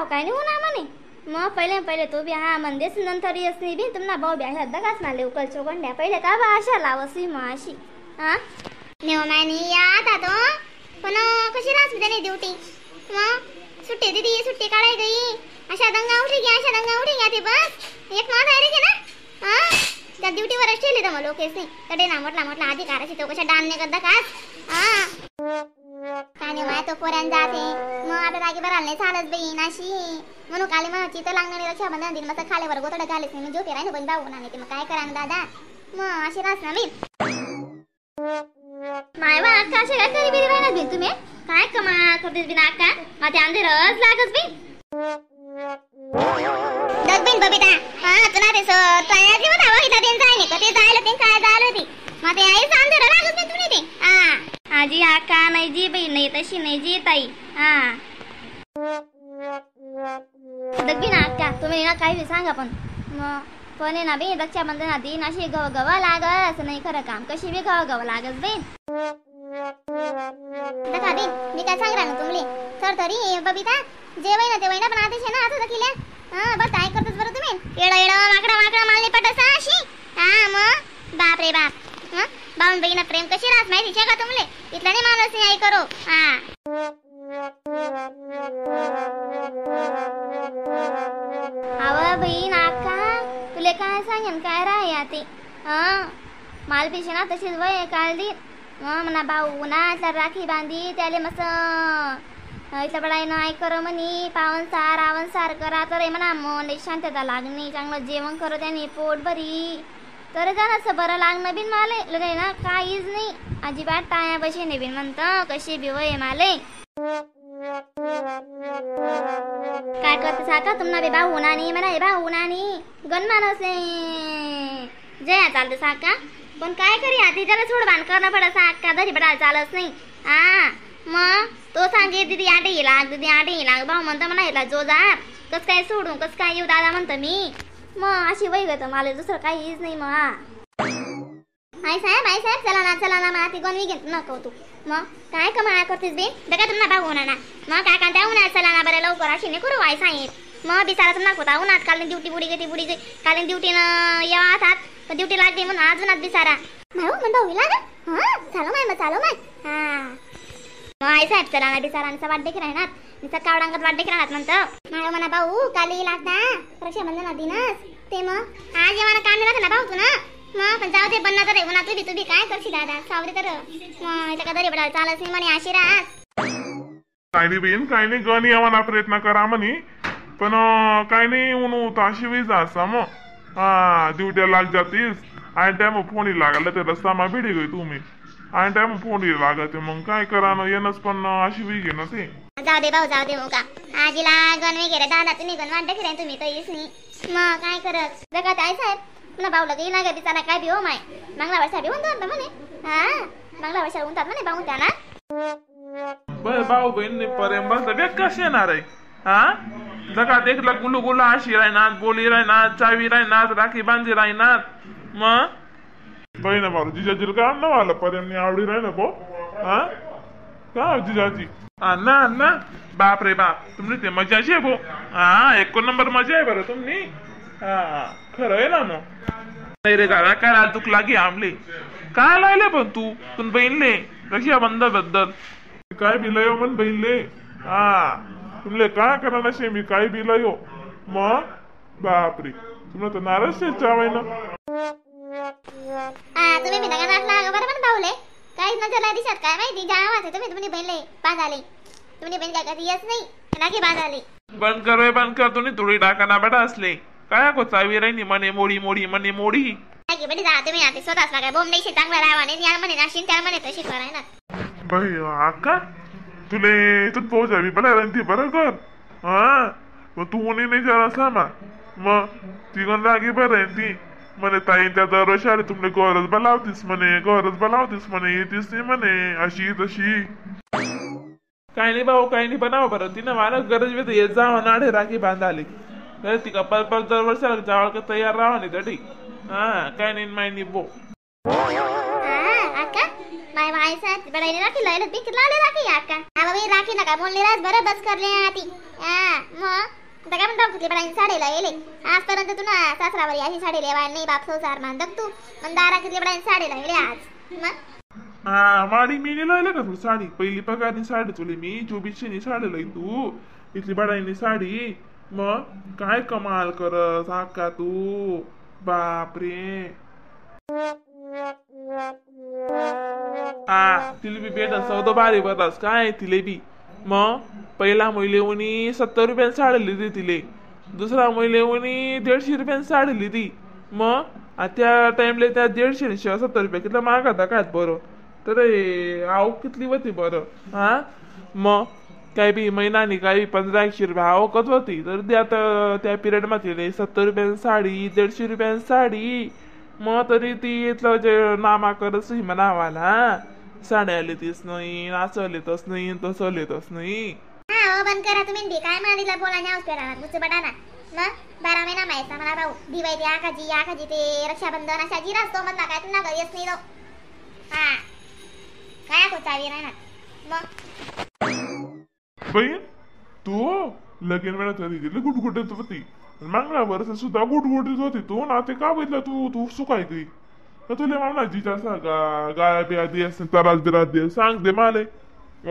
भाऊ काय नाही होणार म्हणे. मग पहिले तो बी हा म्हणतेस नंतर येस नाही बी तुम्हाला भाऊ बी अशा दगाच मारले उकल चोगंड्या पहिले का बा अशा लावसी मग अशी हा नेव मानी याद तो पण कशी राहत त्याने ड्युटी मग सुट्टी दिदी सुट्टी काढाय गई अशा दंगा उठी गया ते बस एक मात आहे रे ना हा त्या ड्युटीवरच ठेवले तर मग लोकेस नाही तडे ना म्हटला अधिकाराची तो कशा डान नाही करता काच हा काय नाही तो पोऱ्यान जाते मग आता जागी बराल नाही चालत बाई नाशी म्हणून काली म्हणायची तर लागणारी रक्षाबंधन दिन मग खालीवर गोतडं घालेच नाही मी झोपे राही ना पण भाऊ ना ते मग काय करा ना दादा मग अशी रास ना मी मायवा अक्का असे काय करी बिरी राहणार बिन तुम्ही काय कमा करतेस बिन अक्का माझे अंधेर लागच बिन दग बिन बबिता हा तुला ते तयार जीवन हवा इथं दिन जाय नाही कधी जायला ते काय झालं होती माझे आईच अंधेर लागच बिन तुम्ही ते हा आजी अक्का नाही जी बाई नाही तशी नाही जी ताई हा दग बिन अक्का तुम्ही ना काही सांगा पण ना बी रक्षाबंधना दिन अशी गव लागस नाही खरं काम कशी बी गव लागस बिन दका बिन मी काय सांगरा ना तुमले तर तरी बबिता जेवाय ना तेवाय ना पण आदेश ना आता दकिल्या हा बस काय करतस बरं तुम्ही एडा माकडा मालने पटसा अशी हा मग बाप रे बाप हा बाऊन बहिणा प्रेम कशी राहत माहिती छे का तुमले इतला नाही मानस नाही करो हा आवा बहीण अक्का तुले काय सांगेन काय राह ते हा माल पिशे ना तशीच वय काढली म्हणा भाऊ ना इथला राखी बांधी त्याले मस्त इथला बडाई नाही कर म्हणी पावन सार करा तर म्हणा मन शांतता लागणी चांगलं जेवण करो त्याने पोट भरी तर जाणं बरं लागणं बिन माले लगे ना काहीच नाही अजिबात टाया बशी नाही बिन म्हणतं कशी बी वय माले काय करते साका तुम्हाला बे भाऊ नानी म्हणा भाऊ नानी गण मानस जया चालते साका पण काय करी आधी त्याला सोड बांध करणं पडत साका दरी बडा चालत नाही हा मग तो सांगे दीदी आटे लाग भाऊ म्हणतो म्हणा याला जो जा कस काय सोडून कस काय येऊ दादा म्हणतो मी मग अशी वय गत मला दुसरं काहीच नाही मग आई साहेब चला ना मला ती गणवी घेत नको तू मग काय कमा करतेस बे दका तुम्हाला भाऊ ना मग काय का त्या उन्हात चला ना बरं लवकर अशी नाही करू आई साहेब मग बिचारा तुम्हाला होता उन्हात काल ड्युटी बुडी गई काल ड्युटीनं येतात पण ड्युटी लागली म्हणून अजूनात बिचारा भाऊ म्हणतो होईल ना हा चालो माय हा आई साहेब चला ना बिचारांचा वाट देखील राहणार निसा कावडांगत वाट देखील राहणार म्हणतो मला म्हणा भाऊ काली लागता रक्षाबंधन दिनच ते मग आज येवाना काम नाही ना भाऊ तू ना मग पण जाऊ दे बन्ना तर उन्हा तुम्ही काय करशी दादा सावरे तर मग इथं कदरी बडा चालत नाही म्हणे अशी राहत काय नाही बेन काय नाही गण यावाना प्रयत्न करा म्हणे पण काय नाही ऊन ताशी वीज असा मग हा ड्युट्या लाग जातीस आणि टाइम फोन लागला ते रस्ता मा भिडी गई तुम्ही आणि टाइम फोन लागते मग काय करा ना येणच पण अशी वी घे ना ते जाऊ दे भाऊ जाऊ दे मग का आजीला गण वगैरे दादा तुम्ही गण वाट देखील तुम्ही काहीच नाही मग काय करत जगात आई साहेब पुन्हा भाऊला गेला गे बिचारा काय बी हो माय मागला वर्षा बी म्हणतात म्हणे हा मागला वर्षा म्हणतात म्हणे भाऊ त्यांना भाऊ बहीण प्रेम सगळ्या कसे येणार आहे हा जगा देखला गुलू अशी राहणार बोली राहणार चावी राहणार राखी बांधी राहणार मग बहीण भाऊ जिजाजीला काम न आलं पर्यंत आवडी राहिलं को हा का जिजाजी ना बाप रे बाप तुम्ही ते मजाची आहे भो हा 1 नंबर मजा आहे बरं तुम्ही हा खरं आहे ना मग नाही रे दादा काय दुख लागी आमले काय लायले पण तू तुम बहीणले रक्षाबंधन बद्दल काय बिलायो मन बहीणले हा तुमले काय करणार शे मी काय बिलायो मग बापरे तुम्हाला तर नाराज चावाय ना तुम्ही मी नका नाटला बरोबर भाऊले काही नजर दिसत काय माहिती जावाचे तुम्ही बहीणले बांधाले तुम्ही बहीण काय कधी येत नाही नाकी बांधाले बंद कर तुम्ही थोडी टाकाना बेटा असले काय को चावी राहिनी मने मोडी काय की बेटी जा तुम्ही आता स्वतःच काय बोंब नाही चांगला राहावाने या म्हणे नाशिन त्या म्हणे तशी कराय ना बाई अक्का तुले इथून पोहोचावी बला ती बरं कर हा मग तू उन्ही नाही जरा सामा मग ती गण लागे बरं ती म्हणे ताई त्या दरवर्षी आले तुमने गरज बलावतीस म्हणे येतीस नाही म्हणे अशी तशी काय नाही भाऊ काही नाही बनाव बरं तिनं मला गरज वेळ येत जा नाडे राखी बांधाली ती का पर दरवर्षाला जावळ का तयार राहा नाही तरी हा काय नाही माहिती बो अक्का काय व्हायचं बडाईने राखी लायला ती किती लावले राखी अक्का आवा बाई राखी नका बोलले राज बरं बस करले आती मग आता काय म्हणतो किती बडाईने साडी लायले आजपर्यंत तू ना सासरावर याची साडी लेवा नाही बाप संसार मानदक तू पण दारा किती बडाईने साडी लायले आज मग हा माडी मी नाही लायला का तू साडी पहिली पगारनी साडी तुली मी 2400 नी साडी लई तू इथली बडाईनी साडी मग काय कमाल करस अक्का तू बापरे तिला बी भेटत 14 बरस काय तिले बी मग पहिला महिले उनी 70 रुपयाने साडी लिहिली तिले दुसरा महिले उनी 150 रुपयाने साडी लिहिली मग त्या टाइमला त्या 150 70 रुपये किती महाग होता काय बरं तर आव कितली होती बरं हा मग काय बी महिन्यानी काही 1500 रुपये आवकत होती तर त्या पिरियड मध्ये 70 रुपयाने साडी 150 रुपयाने साडी मग तरी ती इथलं जे नामा करत म्हणावाला साड्या लिहितीच नाही नाचं लिहितच नाही तसं लिहितच नाही हा बंद करा तुम्ही बी काय मांडीला बोला नाही औषध गुच्छ बटाना मग 12 महिना माहिती मला भाऊ दिवाळी आखाजी ते रक्षाबंधन अशा जिरा असतो म्हणला काय तुला घरी येत नाही तो हा काय कोचावी राहणार मग बहीण तू लगीन वेळा तरी दिली गुटगुटीत होती मागल्या वर्ष सुद्धा गुटगुटीत होती तू ना ते का बघितलं तू सुकाय गई तर तुला मामला जिजा गाया बिया दे त्रास बिरास दे सांग दे माले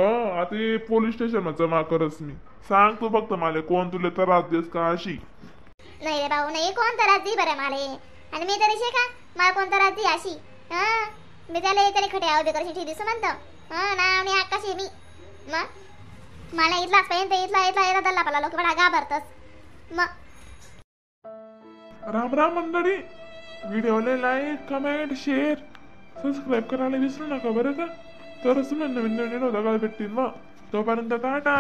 आता पोलीस स्टेशन मध्ये जमा करस मी सांग तू फक्त माले कोण तुला त्रास देस का अशी नाही रे भाऊ नाही कोण त्रास दे बरं माले आणि मी तरी का मला कोण त्रास दे अशी मी त्याला खटे आव बेकरशी ठीक दिसू म्हणतो ना आणि आकाशी मी मग मला इथलाच पाहिजे इथला दल्ला पला लोक बडा घाबरतस मग राम राम मंडळी व्हिडिओला लाईक कमेंट शेअर सबस्क्राईब करायला विसरू नका बरं का तरच तुला नवीन नवीन भेटतील मग तोपर्यंत टाटा